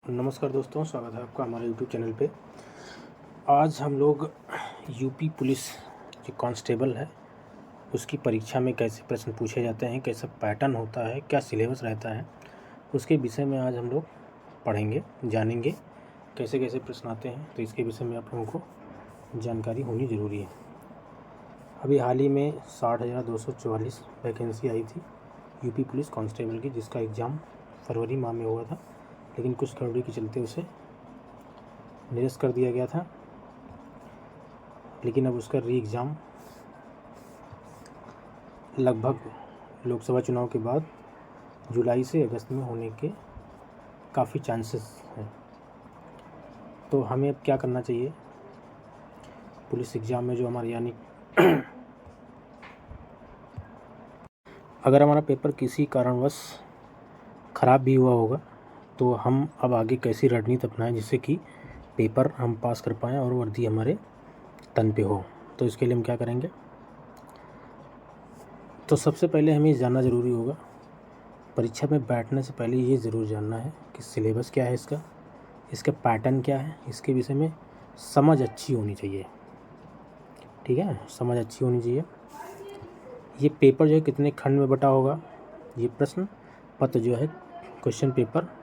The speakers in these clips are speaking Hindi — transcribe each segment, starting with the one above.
नमस्कार दोस्तों, स्वागत है आपका हमारे यूट्यूब चैनल पे। आज हम लोग यूपी पुलिस जो कांस्टेबल है उसकी परीक्षा में कैसे प्रश्न पूछे जाते हैं, कैसा पैटर्न होता है, क्या सिलेबस रहता है, उसके विषय में आज हम लोग पढ़ेंगे, जानेंगे कैसे कैसे प्रश्न आते हैं। तो इसके विषय में आप लोगों को जानकारी होनी ज़रूरी है। अभी हाल ही में 60,244 वैकेंसी आई थी यूपी पुलिस कांस्टेबल की, जिसका एग्ज़ाम फरवरी माह में हुआ था, लेकिन कुछ गड़बड़ी के चलते उसे निरस्त कर दिया गया था। लेकिन अब उसका री एग्ज़ाम लगभग लोकसभा चुनाव के बाद जुलाई से अगस्त में होने के काफ़ी चांसेस हैं। तो हमें अब क्या करना चाहिए, पुलिस एग्ज़ाम में जो हमारे यानी अगर हमारा पेपर किसी कारणवश ख़राब भी हुआ होगा तो हम अब आगे कैसी रणनीति अपनाएं जिससे कि पेपर हम पास कर पाएँ और वर्दी हमारे तन पे हो। तो इसके लिए हम क्या करेंगे, तो सबसे पहले हमें जानना ज़रूरी होगा, परीक्षा में बैठने से पहले ये ज़रूर जानना है कि सिलेबस क्या है इसका पैटर्न क्या है, इसके विषय में समझ अच्छी होनी चाहिए। ठीक है, समझ अच्छी होनी चाहिए। ये पेपर जो है कितने खंड में बटा होगा, ये प्रश्न पत्र जो है क्वेश्चन पेपर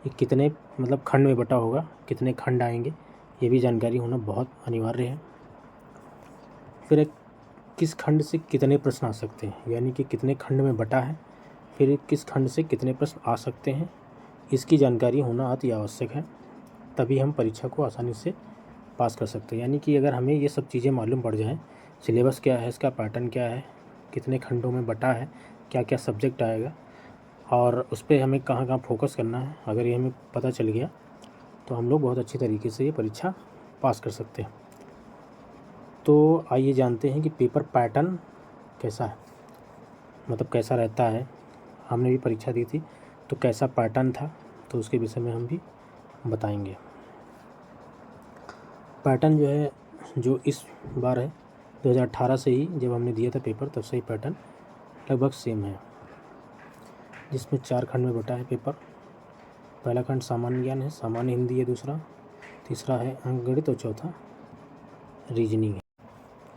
ये कितने खंड में बटा होगा, कितने खंड आएंगे, ये भी जानकारी होना बहुत अनिवार्य है। फिर किस खंड से कितने प्रश्न आ सकते हैं, यानी कि कितने खंड में बटा है, फिर किस खंड से कितने प्रश्न आ सकते हैं, इसकी जानकारी होना अति आवश्यक है। तभी हम परीक्षा को आसानी से पास कर सकते हैं। यानी कि अगर हमें ये सब चीज़ें मालूम पड़ जाएँ, सिलेबस क्या है, इसका पैटर्न क्या है, कितने खंडों में बटा है, क्या क्या सब्जेक्ट आएगा और उस पर हमें कहाँ कहाँ फोकस करना है, अगर ये हमें पता चल गया तो हम लोग बहुत अच्छी तरीके से ये परीक्षा पास कर सकते हैं। तो आइए जानते हैं कि पेपर पैटर्न कैसा है, कैसा रहता है। हमने भी परीक्षा दी थी तो कैसा पैटर्न था, तो उसके विषय में हम भी बताएंगे। पैटर्न जो है जो इस बार है 2018 से ही जब हमने दिया था पेपर तब से ही पैटर्न लगभग सेम है, जिसमें 4 खंड में बटा है पेपर। पहला खंड सामान्य ज्ञान है, सामान्य हिंदी है दूसरा, तीसरा है अंकगणित और चौथा रीजनिंग है।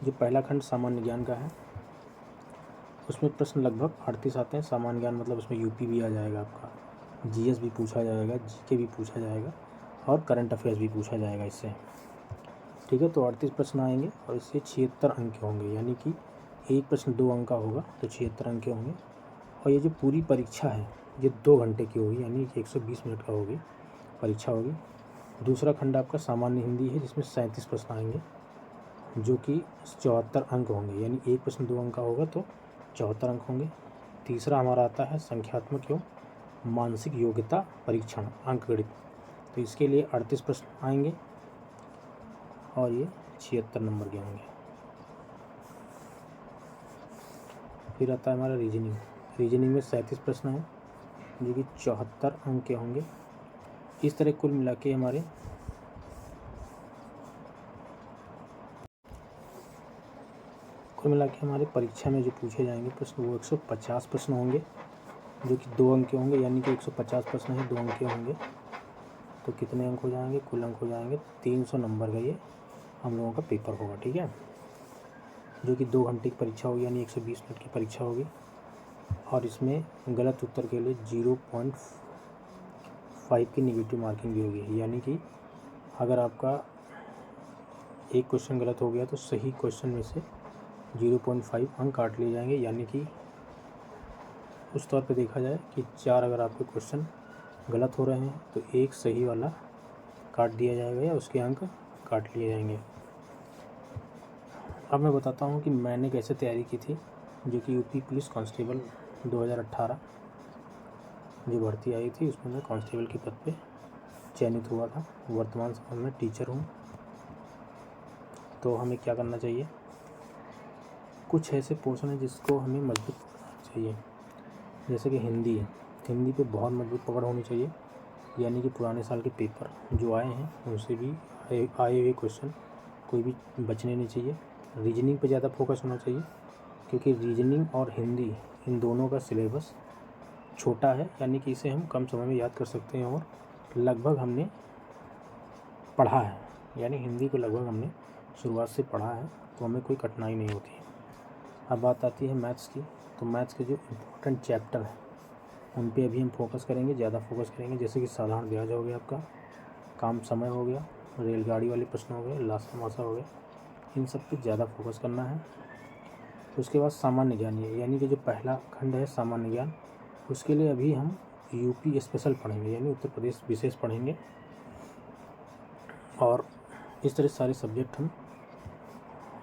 जो पहला खंड सामान्य ज्ञान का है उसमें प्रश्न लगभग 38 आते हैं। सामान्य ज्ञान उसमें यूपी भी आ जाएगा, आपका जीएस भी पूछा जाएगा, जीके भी पूछा जाएगा और करंट अफेयर्स भी पूछा जाएगा इससे। ठीक है, तो 38 प्रश्न आएंगे और इससे 76 अंक होंगे, यानी कि एक प्रश्न 2 अंक का होगा तो 76 अंक होंगे। और ये जो पूरी परीक्षा है ये 2 घंटे की होगी, यानी कि 120 मिनट का होगी परीक्षा होगी। दूसरा खंड आपका सामान्य हिंदी है जिसमें 37 प्रश्न आएंगे जो कि 74 अंक होंगे, यानी एक प्रश्न 2 अंक का होगा तो 74 अंक होंगे। तीसरा हमारा आता है संख्यात्मक एवं मानसिक योग्यता परीक्षण अंकगणित, तो इसके लिए 38 प्रश्न आएंगे और ये 76 नंबर के होंगे। फिर आता है हमारा रीजनिंग में 37 प्रश्न हैं जो कि 74 अंक के होंगे। इस तरह कुल मिला के हमारे परीक्षा में जो पूछे जाएंगे प्रश्न वो 150 प्रश्न होंगे जो कि 2 अंक के होंगे, यानी कि 150 प्रश्न है 2 अंक के होंगे तो कितने अंक हो जाएंगे, कुल अंक हो जाएंगे 300 नंबर का ये हम लोगों का पेपर होगा। ठीक है, जो कि 2 घंटे की परीक्षा होगी, यानी 120 मिनट की परीक्षा होगी। और इसमें गलत उत्तर के लिए 0.5 की नेगेटिव मार्किंग भी होगी, यानी कि अगर आपका एक क्वेश्चन गलत हो गया तो सही क्वेश्चन में से 0.5 अंक काट लिए जाएंगे, यानी कि उस तौर पे देखा जाए कि 4 अगर आपके क्वेश्चन गलत हो रहे हैं तो एक सही वाला काट दिया जाएगा या उसके अंक काट लिए जाएंगे। अब मैं बताता हूँ कि मैंने कैसे तैयारी की थी, जो कि यूपी पुलिस कांस्टेबल 2018 जो भर्ती आई थी उसमें मैं कांस्टेबल के पद पे चयनित हुआ था। वर्तमान समय में टीचर हूँ। तो हमें क्या करना चाहिए, कुछ ऐसे पोर्शन है जिसको हमें मजबूत पकड़ना चाहिए, जैसे कि हिंदी है, हिंदी पे बहुत मजबूत पकड़ होनी चाहिए, यानी कि पुराने साल के पेपर जो आए हैं उनसे भी आए हुए क्वेश्चन कोई भी बचने नहीं चाहिए। रीजनिंग पे ज़्यादा फोकस होना चाहिए क्योंकि रीजनिंग और हिंदी इन दोनों का सिलेबस छोटा है, यानी कि इसे हम कम समय में याद कर सकते हैं और लगभग हमने पढ़ा है, यानी हिंदी को लगभग हमने शुरुआत से पढ़ा है, तो हमें कोई कठिनाई नहीं होती है। अब बात आती है मैथ्स की। तो मैथ्स के जो इम्पोर्टेंट चैप्टर हैं उन पे अभी हम फोकस करेंगे, ज़्यादा फोकस करेंगे। जैसे कि साधारण ब्याज हो गया, आपका काम समय हो गया, रेलगाड़ी वाले प्रश्न हो गए, लासा मासा हो गया, इन सब पे ज़्यादा फोकस करना है। उसके बाद सामान्य ज्ञान, यानी कि जो पहला खंड है सामान्य ज्ञान, उसके लिए अभी हम यूपी स्पेशल पढ़ेंगे, यानी उत्तर प्रदेश विशेष पढ़ेंगे। और इस तरह सारे सब्जेक्ट हम,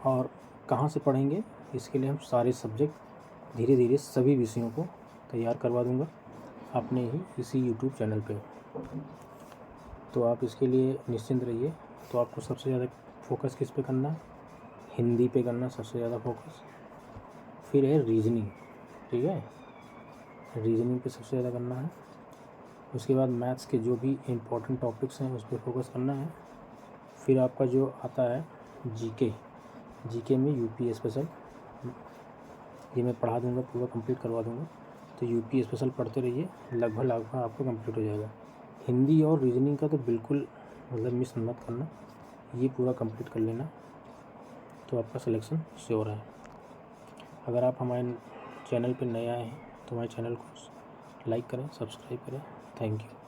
और कहाँ से पढ़ेंगे, इसके लिए हम सारे सब्जेक्ट धीरे धीरे सभी विषयों को तैयार करवा दूंगा अपने ही इसी यूट्यूब चैनल पे। तो आप इसके लिए निश्चिंत रहिए। तो आपको सबसे ज़्यादा फोकस किस पे करना है, हिंदी पे करना सबसे ज़्यादा फोकस। फिर है रीजनिंग, ठीक है, रीजनिंग पे सबसे ज़्यादा करना है। उसके बाद मैथ्स के जो भी इम्पोर्टेंट टॉपिक्स हैं उस पर फोकस करना है। फिर आपका जो आता है जीके में यूपी स्पेशल, ये मैं पढ़ा दूंगा, पूरा कंप्लीट करवा दूंगा। तो यूपी स्पेशल पढ़ते रहिए, लगभग आपको कंप्लीट हो जाएगा। हिंदी और रीजनिंग का तो बिल्कुल मतलब मिस मत करना, ये पूरा कंप्लीट कर लेना, तो आपका सिलेक्शन श्योर है। अगर आप हमारे चैनल पर नए आए हैं तो हमारे चैनल को लाइक करें, सब्सक्राइब करें। Thank you.